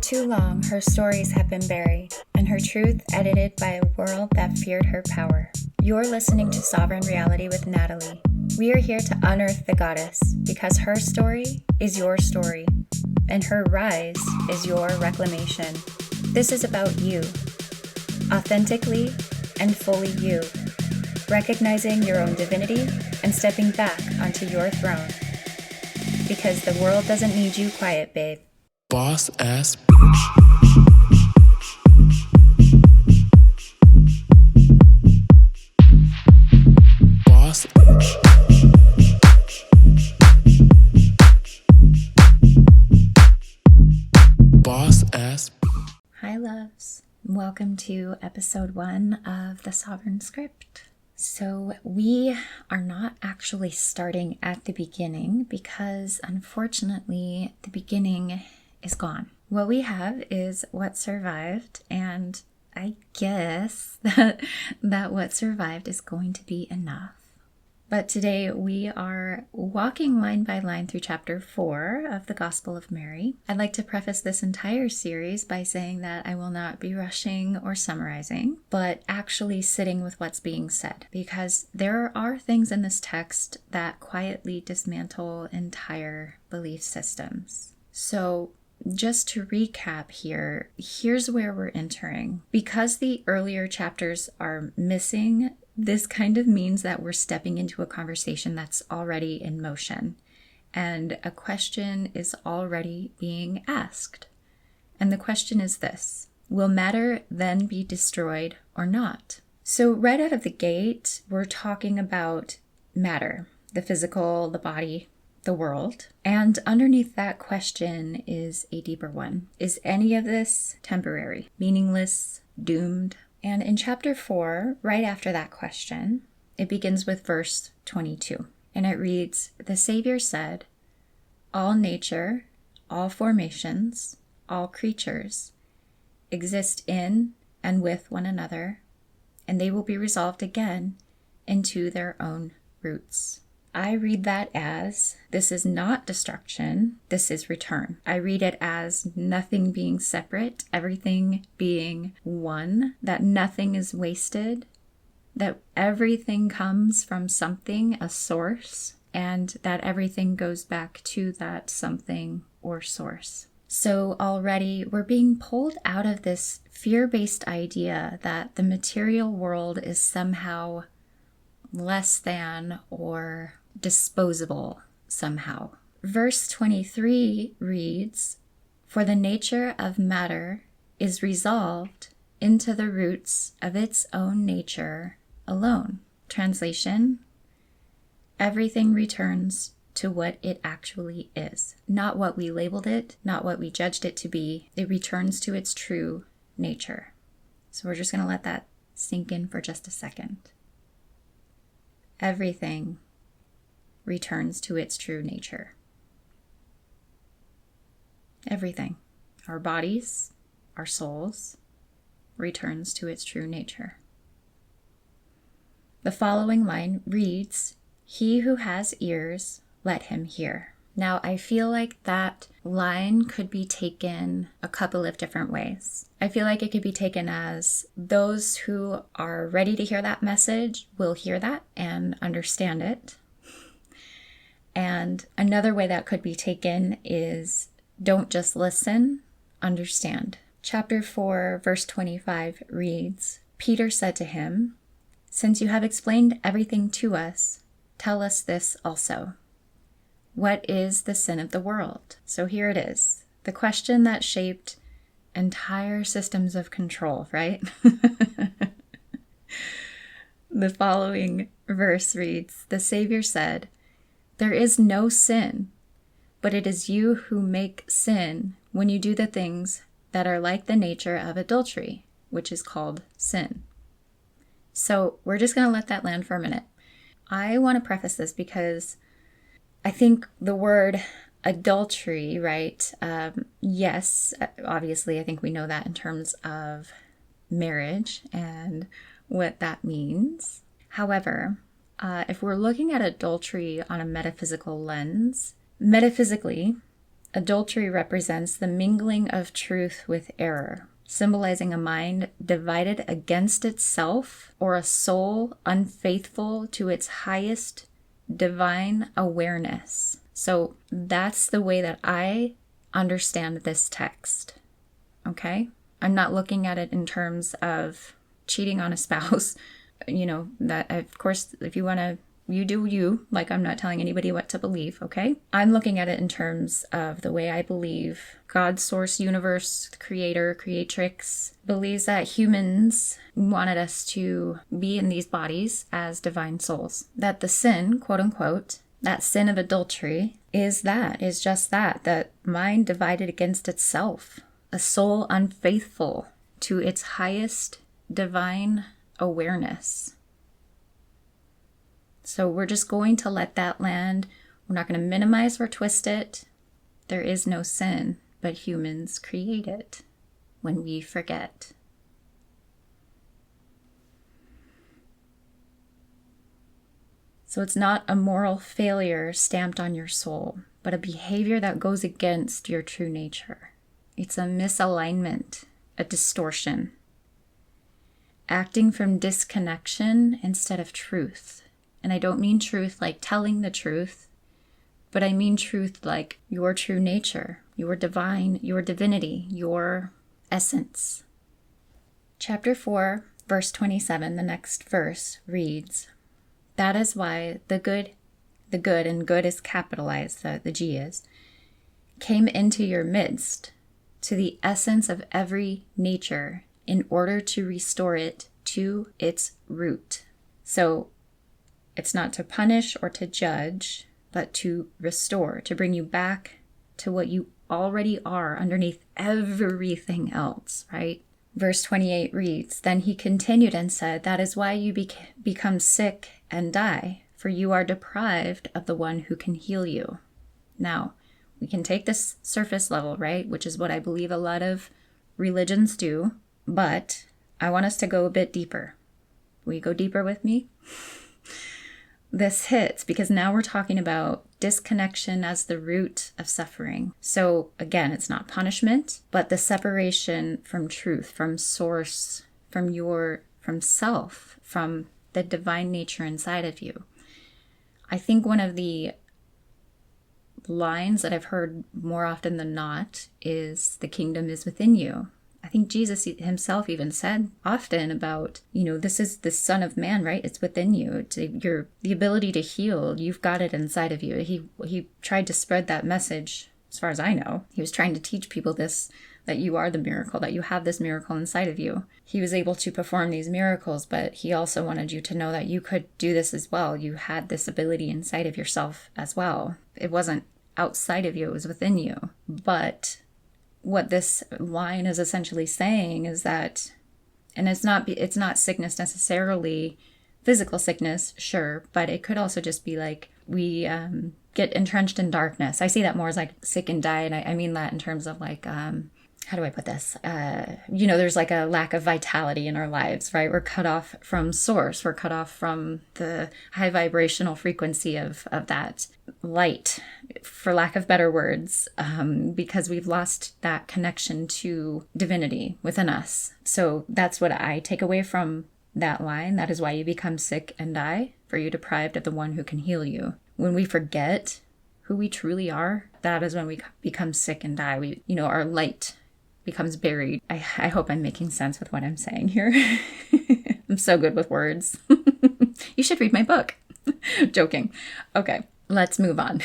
too long, her stories have been buried, and her truth edited by a world that feared her power. You're listening to Sovereign Reality with Natalie. We are here to unearth the goddess, because her story is your story, and her rise is your reclamation. This is about you, authentically and fully you, recognizing your own divinity and stepping back onto your throne. Because the world doesn't need you quiet, babe. Boss ass bitch. Boss bitch. Boss ass. Hi, loves. Welcome to episode 1 of the Sovereign Script. So we are not actually starting at the beginning because unfortunately the beginning is gone. What we have is what survived, and I guess that what survived is going to be enough. But today we are walking line by line through chapter 4 of the Gospel of Mary. I'd like to preface this entire series by saying that I will not be rushing or summarizing, but actually sitting with what's being said, because there are things in this text that quietly dismantle entire belief systems. So just to recap here, here's where we're entering. Because the earlier chapters are missing, this kind of means that we're stepping into a conversation that's already in motion, and a question is already being asked. And the question is this: will matter then be destroyed or not? So right out of the gate, we're talking about matter, the physical, the body, the world. And underneath that question is a deeper one. Is any of this temporary, meaningless, doomed? And in chapter 4, right after that question, it begins with verse 22. And it reads, "The Savior said, all nature, all formations, all creatures exist in and with one another, and they will be resolved again into their own roots." I read that as, this is not destruction, this is return. I read it as nothing being separate, everything being one, that nothing is wasted, that everything comes from something, a source, and that everything goes back to that something or source. So already we're being pulled out of this fear-based idea that the material world is somehow less than or disposable somehow. Verse 23 reads, "For the nature of matter is resolved into the roots of its own nature alone." Translation: everything returns to what it actually is. Not what we labeled it, not what we judged it to be. It returns to its true nature. So we're just going to let that sink in for just a second. Everything returns to its true nature. Everything. Our bodies, our souls, returns to its true nature. The following line reads, "He who has ears, let him hear." Now, I feel like that line could be taken a couple of different ways. I feel like it could be taken as those who are ready to hear that message will hear that and understand it. And another way that could be taken is don't just listen, understand. Chapter 4, verse 25 reads, "Peter said to him, 'Since you have explained everything to us, tell us this also. What is the sin of the world?'" So here it is, the question that shaped entire systems of control, right? The following verse reads, "The Savior said, 'There is no sin, but it is you who make sin when you do the things that are like the nature of adultery, which is called sin.'" So we're just going to let that land for a minute. I want to preface this because I think the word adultery, right? Yes, obviously, I think we know that in terms of marriage and what that means. However, if we're looking at adultery on a metaphysical lens, metaphysically, Adultery represents the mingling of truth with error, symbolizing a mind divided against itself or a soul unfaithful to its highest divine awareness. So that's the way that I understand this text. Okay? I'm not looking at it in terms of cheating on a spouse. That of course, if you want to, you do you. Like, I'm not telling anybody what to believe, okay? I'm looking at it in terms of the way I believe God, source, universe, creator, creatrix, believes that humans wanted us to be in these bodies as divine souls. That the sin, quote unquote, that sin of adultery is just that mind divided against itself, a soul unfaithful to its highest divine awareness. So we're just going to let that land. We're not going to minimize or twist it. There is no sin, but humans create it when we forget. So it's not a moral failure stamped on your soul, but a behavior that goes against your true nature. It's a misalignment, a distortion. Acting from disconnection instead of truth. And I don't mean truth like telling the truth, but I mean truth like your true nature, your divine, your divinity, your essence. Chapter 4, verse 27, the next verse reads, "That is why the good, and good is capitalized, the G is, came into your midst, to the essence of every nature, in order to restore it to its root." So it's not to punish or to judge, but to restore, to bring you back to what you already are underneath everything else, right? Verse 28 reads, "Then he continued and said, that is why you become sick and die, for you are deprived of the one who can heal you." Now, we can take this surface level, right? Which is what I believe a lot of religions do, but I want us to go a bit deeper. Will you go deeper with me? This hits because now we're talking about disconnection as the root of suffering. So again, it's not punishment, but the separation from truth, from source, from self, from the divine nature inside of you. I think one of the lines that I've heard more often than not is, "The kingdom is within you." I think Jesus himself even said often about, this is the Son of Man, right? It's within you. The ability to heal, you've got it inside of you. He tried to spread that message, as far as I know. He was trying to teach people this, that you are the miracle, that you have this miracle inside of you. He was able to perform these miracles, but he also wanted you to know that you could do this as well. You had this ability inside of yourself as well. It wasn't outside of you, it was within you. But what this line is essentially saying is that, and it's not sickness necessarily, physical sickness, sure, but it could also just be like we get entrenched in darkness. I see that more as like sick and die, and I mean that in terms of like, how do I put this? There's like a lack of vitality in our lives, right? We're cut off from source. We're cut off from the high vibrational frequency of that light, for lack of better words, because we've lost that connection to divinity within us. So that's what I take away from that line. That is why you become sick and die, for you deprived of the one who can heal you. When we forget who we truly are, that is when we become sick and die. Our light becomes buried. I hope I'm making sense with what I'm saying here. I'm so good with words. You should read my book. Joking. Okay, let's move on.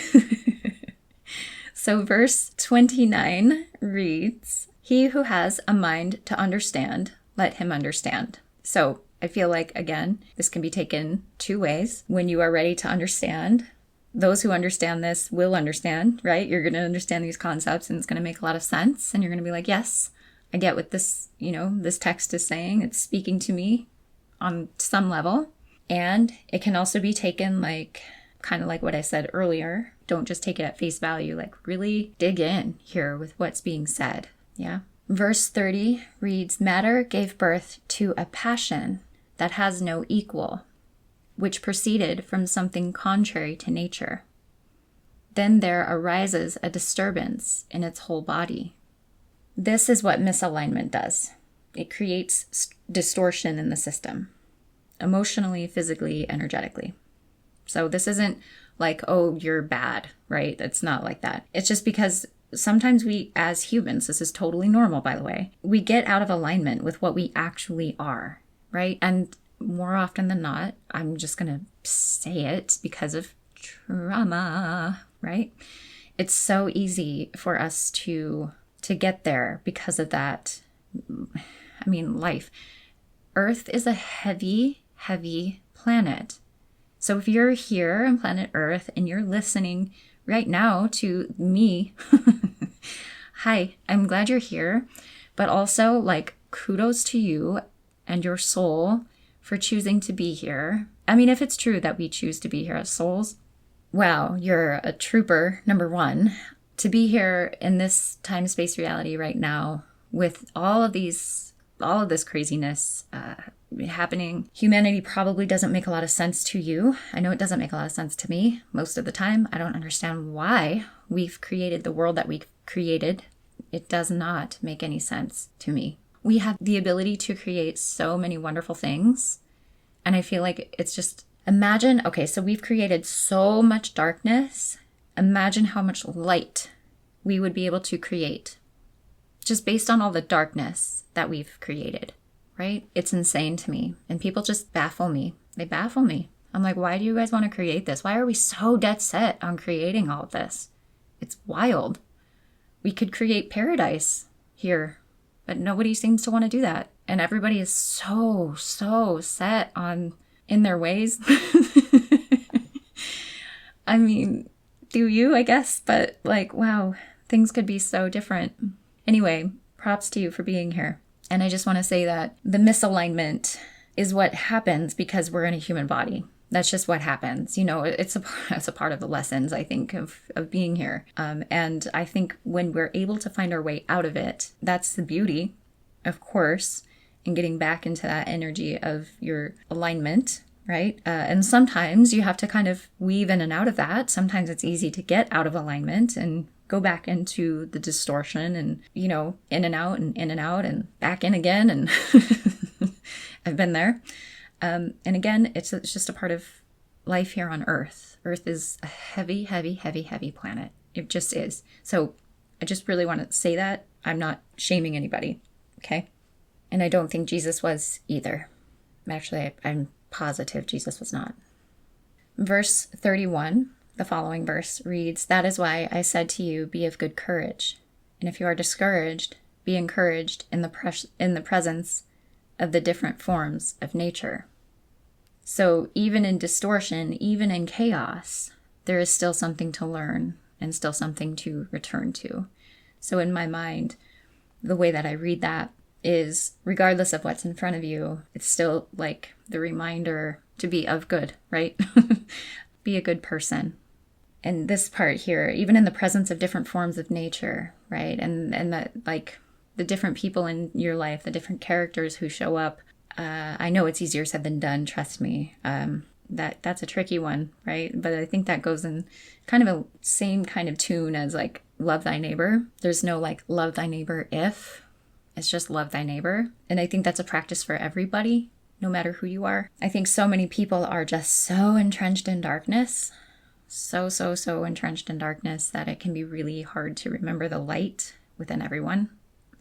So verse 29 reads, "He who has a mind to understand, let him understand." So I feel like, again, this can be taken two ways. When you are ready to understand, those who understand this will understand, right? You're going to understand these concepts and it's going to make a lot of sense. And you're going to be like, yes, I get what this, this text is saying. It's speaking to me on some level. And it can also be taken like, kind of like what I said earlier. Don't just take it at face value, like really dig in here with what's being said. Yeah. Verse 30 reads, "Matter gave birth to a passion that has no equal, which proceeded from something contrary to nature. then there arises a disturbance in its whole body. This is what misalignment does. It creates distortion in the system, emotionally, physically, energetically. So this isn't like, oh, you're bad, right? It's not like that. It's just because sometimes we, as humans, this is totally normal, by the way, we get out of alignment with what we actually are, right? And more often than not, I'm just going to say it because of trauma, right? It's so easy for us to get there because of that. I mean, life. Earth is a heavy, heavy planet. So if you're here on planet Earth and you're listening right now to me, hi, I'm glad you're here. But also, like, kudos to you and your soul for choosing to be here. I mean, if it's true that we choose to be here as souls, wow, you're a trooper, number one. To be here in this time-space reality right now with all of this craziness happening. Humanity probably doesn't make a lot of sense to you. I know it doesn't make a lot of sense to me most of the time. I don't understand why we've created the world that we've created. It does not make any sense to me. We have the ability to create so many wonderful things. And I feel like it's just, imagine, okay, so we've created so much darkness. Imagine how much light we would be able to create just based on all the darkness that we've created, right? It's insane to me. And people just baffle me. They baffle me. I'm like, why do you guys want to create this? Why are we so dead set on creating all of this? It's wild. We could create paradise here, but nobody seems to want to do that. And everybody is so set on in their ways. I mean, do you, I guess, but like, wow, things could be so different. Anyway, props to you for being here. And I just want to say that the misalignment is what happens because we're in a human body. That's just what happens. You know, it's a part of the lessons, I think, of being here. And I think when we're able to find our way out of it, that's the beauty, of course, in getting back into that energy of your alignment, right? And sometimes you have to kind of weave in and out of that. Sometimes it's easy to get out of alignment and go back into the distortion and, you know, in and out and back in again. And I've been there. And again, it's just a part of life here on Earth. Earth is a heavy, heavy, heavy, heavy planet. It just is. So I just really want to say that. I'm not shaming anybody. Okay. And I don't think Jesus was either. Actually, I'm positive Jesus was not. Verse 31, the following verse reads, "That is why I said to you, be of good courage. And if you are discouraged, be encouraged in the presence of the different forms of nature." So even in distortion, even in chaos, there is still something to learn and still something to return to. So in my mind, the way that I read that is, regardless of what's in front of you, it's still like the reminder to be of good, right? Be a good person. And this part here, even in the presence of different forms of nature, right? And that, like, the different people in your life, the different characters who show up. I know it's easier said than done, trust me. That's a tricky one, right? But I think that goes in kind of a same kind of tune as like love thy neighbor. There's no like love thy neighbor if. It's just love thy neighbor. And I think that's a practice for everybody, no matter who you are. I think so many people are just so entrenched in darkness. So entrenched in darkness that it can be really hard to remember the light within everyone,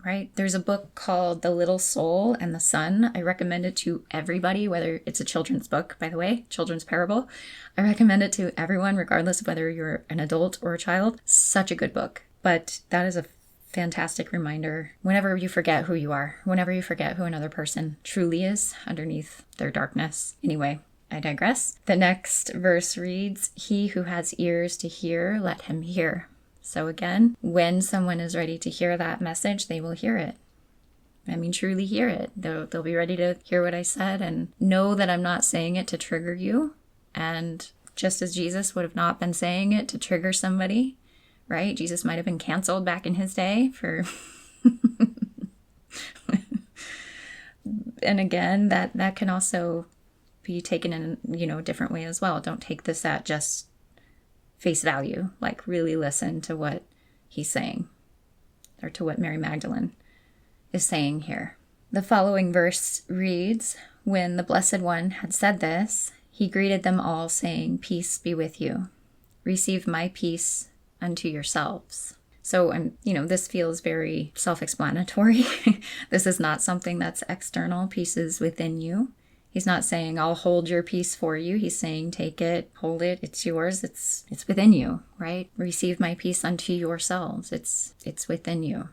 right? There's a book called The Little Soul and the Sun. I recommend it to everybody, whether it's a children's book, by the way, children's parable. I recommend it to everyone, regardless of whether you're an adult or a child. Such a good book. But that is a fantastic reminder whenever you forget who you are, whenever you forget who another person truly is underneath their darkness. Anyway, I digress. The next verse reads, "He who has ears to hear, let him hear." So again, when someone is ready to hear that message, they will hear it. I mean, truly hear it. They'll be ready to hear what I said and know that I'm not saying it to trigger you. And just as Jesus would have not been saying it to trigger somebody, right? Jesus might have been canceled back in his day for... And again, that can also be taken in, a different way as well. Don't take this at just face value, like really listen to what he's saying, or to what Mary Magdalene is saying here. The following verse reads, "When the Blessed One had said this, he greeted them all, saying, 'Peace be with you. Receive my peace unto yourselves.'" So, this feels very self-explanatory. This is not something that's external. Peace is within you. He's not saying, "I'll hold your peace for you." He's saying, take it, hold it, it's yours, it's within you, right? "Receive my peace unto yourselves." It's within you.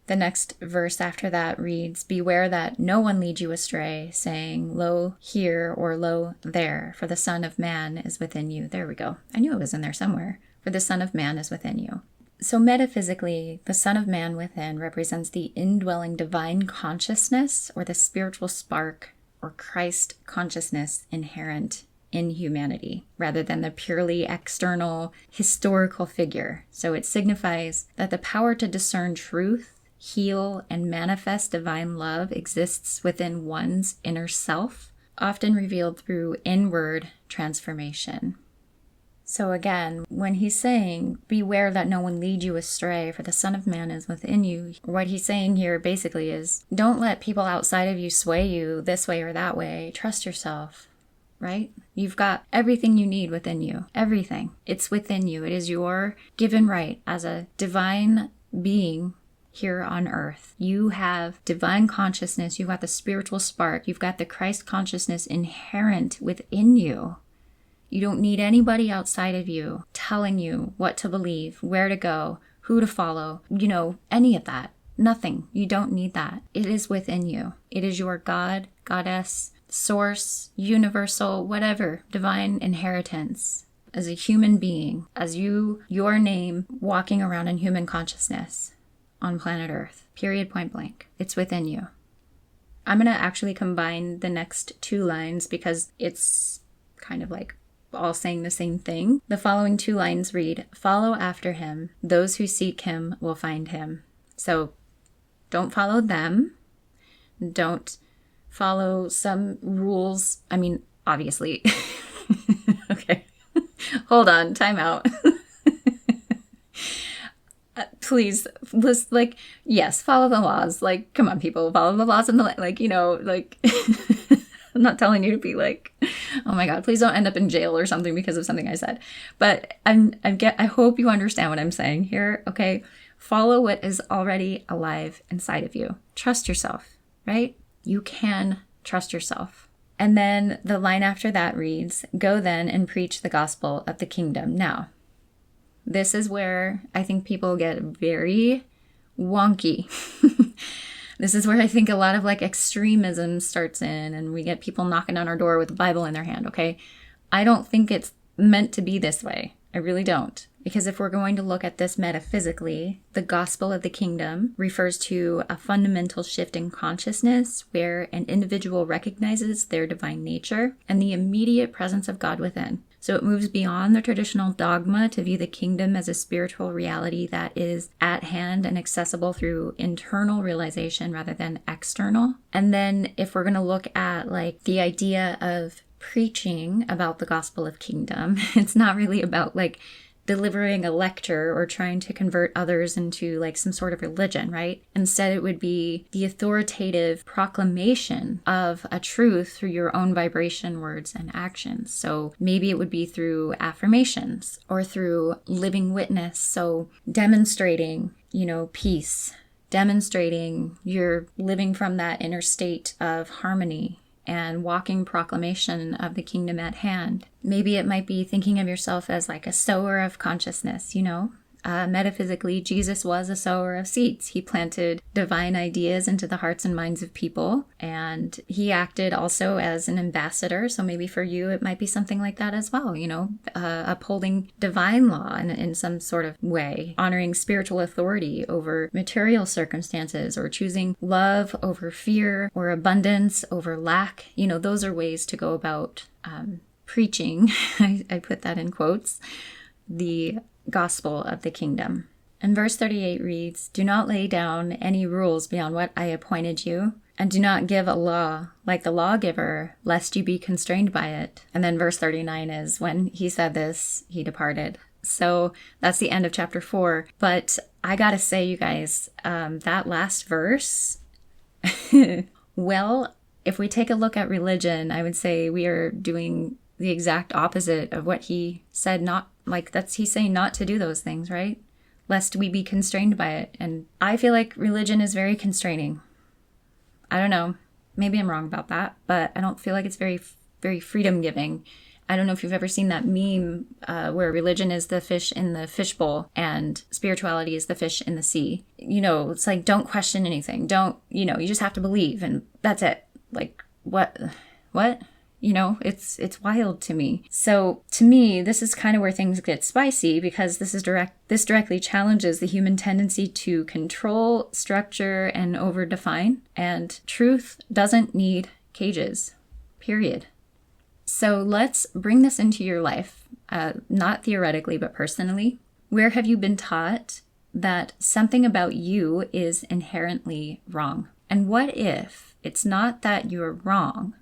The next verse after that reads, "Beware that no one lead you astray, saying, 'Lo here,' or 'Lo there, for the Son of Man is within you.'" There we go. I knew it was in there somewhere. "For the Son of Man is within you." So metaphysically, the Son of Man within represents the indwelling divine consciousness, or the spiritual spark or Christ consciousness inherent in humanity, rather than the purely external historical figure. So it signifies that the power to discern truth, heal, and manifest divine love exists within one's inner self, often revealed through inward transformation. So again, when he's saying, "Beware that no one lead you astray, for the Son of Man is within you," what he's saying here basically is, don't let people outside of you sway you this way or that way. Trust yourself, right? You've got everything you need within you. Everything. It's within you. It is your given right as a divine being here on earth. You have divine consciousness. You've got the spiritual spark. You've got the Christ consciousness inherent within you. You don't need anybody outside of you telling you what to believe, where to go, who to follow, any of that. Nothing. You don't need that. It is within you. It is your God, goddess, source, universal, whatever, divine inheritance as a human being, as your name walking around in human consciousness on planet Earth. Period, point blank. It's within you. I'm going to actually combine the next two lines because it's kind of like all saying the same thing. The following two lines read, "Follow after him. Those who seek him will find him." So don't follow them. Don't follow some rules. I mean, obviously. Okay. Hold on. Time out. Please, yes, follow the laws. Come on, people, follow the laws and I'm not telling you to be oh my God, please don't end up in jail or something because of something I said. But I hope you understand what I'm saying here, okay? Follow what is already alive inside of you. Trust yourself, right? You can trust yourself. And then the line after that reads, "Go then and preach the gospel of the kingdom." Now, this is where I think people get very wonky. This is where I think a lot of extremism starts in, and we get people knocking on our door with a Bible in their hand, okay? I don't think it's meant to be this way. I really don't. Because if we're going to look at this metaphysically, the gospel of the kingdom refers to a fundamental shift in consciousness where an individual recognizes their divine nature and the immediate presence of God within. So it moves beyond the traditional dogma to view the kingdom as a spiritual reality that is at hand and accessible through internal realization rather than external. And then if we're going to look at the idea of preaching about the gospel of kingdom, it's not really about delivering a lecture or trying to convert others into some sort of religion, right? Instead, it would be the authoritative proclamation of a truth through your own vibration, words, and actions. So maybe it would be through affirmations or through living witness. So demonstrating, peace, demonstrating you're living from that inner state of harmony and walking proclamation of the kingdom at hand. Maybe it might be thinking of yourself as a sower of consciousness, Metaphysically, Jesus was a sower of seeds. He planted divine ideas into the hearts and minds of people, and he acted also as an ambassador. So maybe for you, it might be something like that as well, upholding divine law in some sort of way, honoring spiritual authority over material circumstances, or choosing love over fear, or abundance over lack. Those are ways to go about preaching. I put that in quotes. The gospel of the kingdom. And verse 38 reads, "Do not lay down any rules beyond what I appointed you, and do not give a law like the lawgiver, lest you be constrained by it." And then verse 39 is, "When he said this, he departed." So that's the end of chapter 4. But I gotta say, you guys, that last verse, well, if we take a look at religion, I would say we are doing the exact opposite of what he said. He's saying not to do those things, right? Lest we be constrained by it. And I feel like religion is very constraining. I don't know. Maybe I'm wrong about that, but I don't feel like it's very, very freedom giving. I don't know if you've ever seen that meme where religion is the fish in the fishbowl and spirituality is the fish in the sea. It's like, don't question anything. Don't, you just have to believe and that's it. Like, what? It's wild to me. So to me, this is kind of where things get spicy because this directly challenges the human tendency to control, structure, and over-define. And truth doesn't need cages, period. So let's bring this into your life, not theoretically, but personally. Where have you been taught that something about you is inherently wrong? And what if it's not that you're wrong?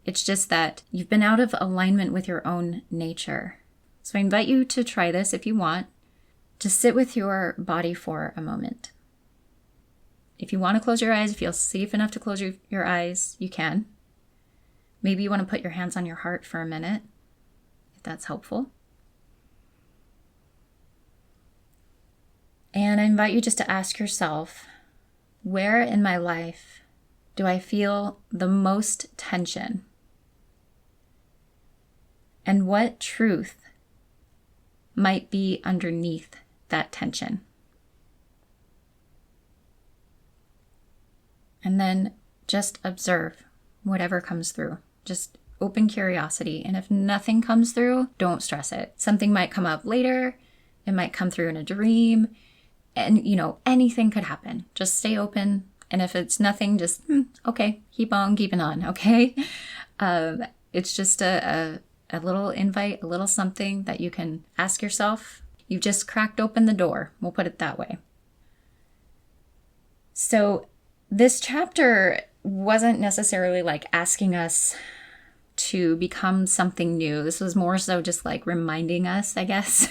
It's just that you've been out of alignment with your own nature. So I invite you to try this if you want. Just sit with your body for a moment. If you want to close your eyes, if you feel safe enough to close your eyes, you can. Maybe you want to put your hands on your heart for a minute, if that's helpful. And I invite you just to ask yourself, where in my life do I feel the most tension? And what truth might be underneath that tension? And then just observe whatever comes through. Just open curiosity. And if nothing comes through, don't stress it. Something might come up later. It might come through in a dream. And, anything could happen. Just stay open. And if it's nothing, just, okay, keep on keeping on, okay? It's just a little invite, a little something that you can ask yourself. You've just cracked open the door. We'll put it that way. So this chapter wasn't necessarily like asking us to become something new. This was more so just like reminding us, I guess,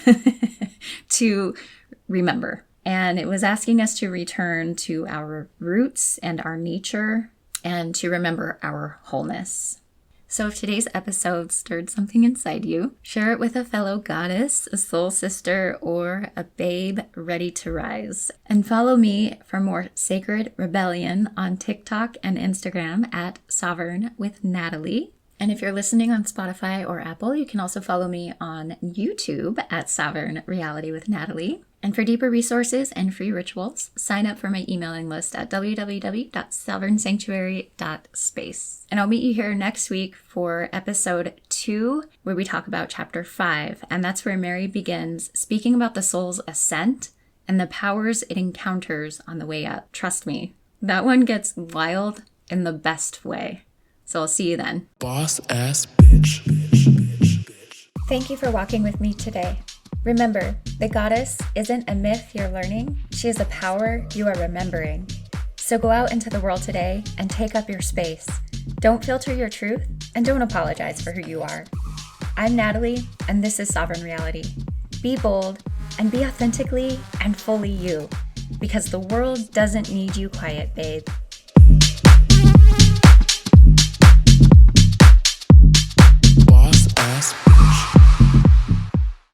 to remember. And it was asking us to return to our roots and our nature and to remember our wholeness. So if today's episode stirred something inside you, share it with a fellow goddess, a soul sister, or a babe ready to rise. And follow me for more sacred rebellion on TikTok and Instagram at Sovereign with Natalie. And if you're listening on Spotify or Apple, you can also follow me on YouTube at Sovereign Reality with Natalie. And for deeper resources and free rituals, sign up for my emailing list at www.sovereignsanctuary.space. And I'll meet you here next week for episode 2, where we talk about chapter 5. And that's where Mary begins speaking about the soul's ascent and the powers it encounters on the way up. Trust me, that one gets wild in the best way. So I'll see you then. Boss ass bitch. Thank you for walking with me today. Remember, the goddess isn't a myth you're learning. She is a power you are remembering. So go out into the world today and take up your space. Don't filter your truth and don't apologize for who you are. I'm Natalie, and this is Sovereign Reality. Be bold and be authentically and fully you, because the world doesn't need you quiet, babe.